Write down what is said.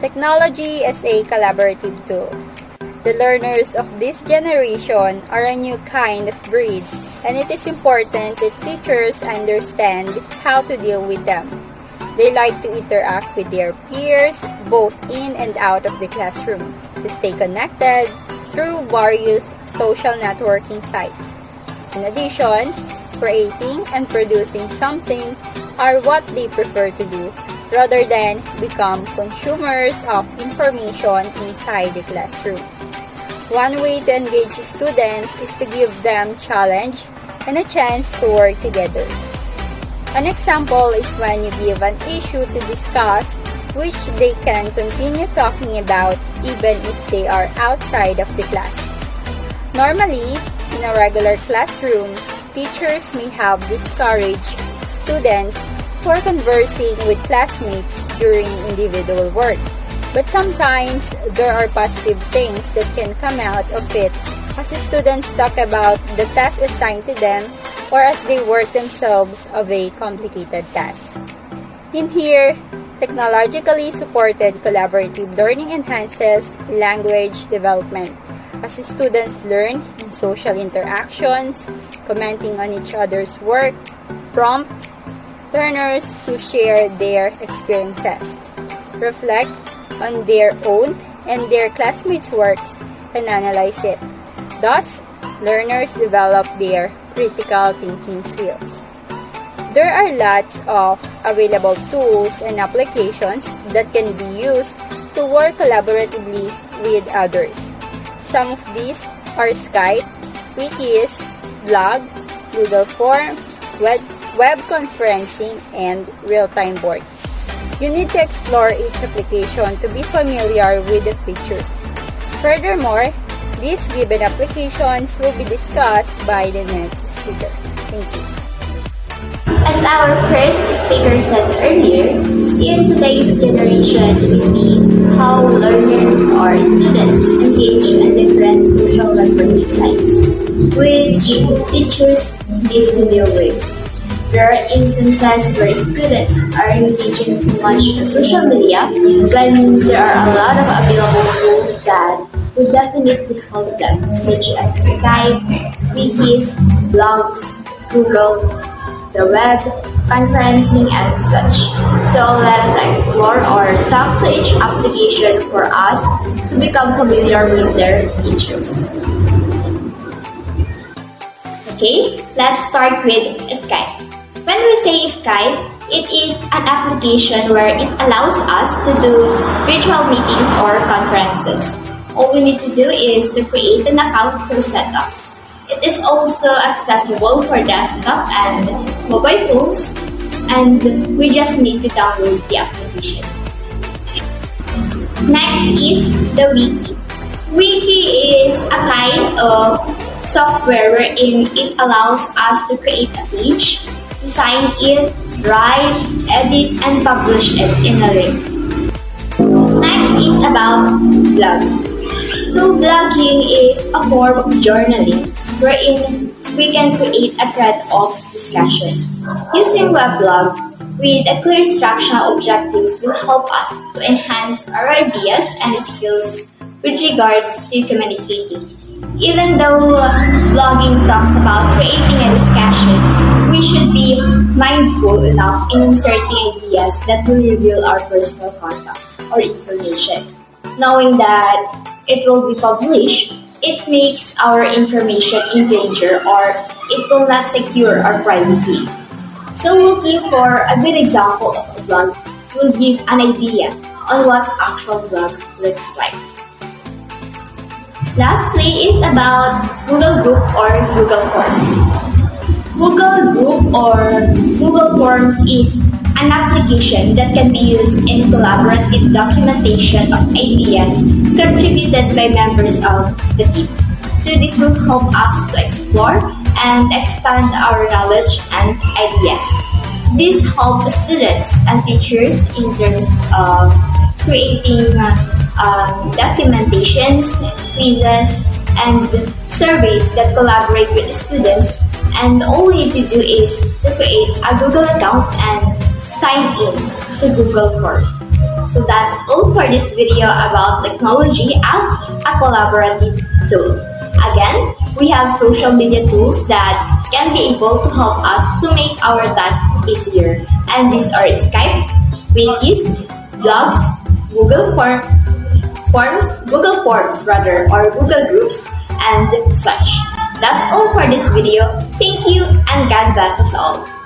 Technology as a collaborative tool. The learners of this generation are a new kind of breed, and it is important that teachers understand how to deal with them. They like to interact with their peers, both in and out of the classroom, to stay connected through various social networking sites. In addition, creating and producing something are what they prefer to do, rather than become consumers of information inside the classroom. One way to engage students is to give them challenge and a chance to work together. An example is when you give an issue to discuss which they can continue talking about even if they are outside of the class. Normally, in a regular classroom, teachers may have discouraged students who are conversing with classmates during individual work. But sometimes, there are positive things that can come out of it as the students talk about the task assigned to them or as they work themselves of a complicated task. In here, technologically supported collaborative learning enhances language development as the students learn in social interactions, commenting on each other's work, prompt learners to share their experiences, reflect on their own and their classmates' works, and analyze it. Thus, learners develop their critical thinking skills. There are lots of available tools and applications that can be used to work collaboratively with others. Some of these are Skype, wikis, blog, Google Form, web conferencing, and real-time board. You need to explore each application to be familiar with the feature. Furthermore, these given applications will be discussed by the next speaker. Thank you. As our first speaker said earlier, in today's generation, we see how learners or students engage in different social networking sites, which teachers need to deal with. There are instances where students are engaging too much in social media when there are a lot of available tools that would definitely help them, such as Skype, wikis, blogs, Google, the web, conferencing, and such. So let us explore or talk to each application for us to become familiar with their features. Okay, let's start with Skype. When we say Skype, it is an application where it allows us to do virtual meetings or conferences. All we need to do is to create an account for setup. It is also accessible for desktop and mobile phones, and we just need to download the application. Next is the wiki. Wiki is a kind of software wherein it allows us to create a page, design it, write, edit, and publish it in a link. Next is about blogging. So blogging is a form of journaling wherein we can create a thread of discussion. Using weblog with a clear instructional objectives will help us to enhance our ideas and skills with regards to communicating. Even though blogging talks about creating a discussion, we should be mindful enough in inserting ideas that will reveal our personal contacts or information. Knowing that it will be published, it makes our information in danger or it will not secure our privacy. So looking for a good example of a blog will give an idea on what actual blog looks like. Lastly is about Google Group or Google Forms. Google Group or Google Forms is an application that can be used in collaborative documentation of ideas contributed by members of the team. So this will help us to explore and expand our knowledge and ideas. This helps students and teachers in terms of creating documentations, quizzes, and surveys that collaborate with the students. And all we need to do is to create a Google account and sign in to Google Form. So that's all for this video about technology as a collaborative tool. Again, we have social media tools that can be able to help us to make our tasks easier. And these are Skype, wikis, blogs, Google Forms or Google Groups, and such. That's all for this video. Thank you and God bless us all.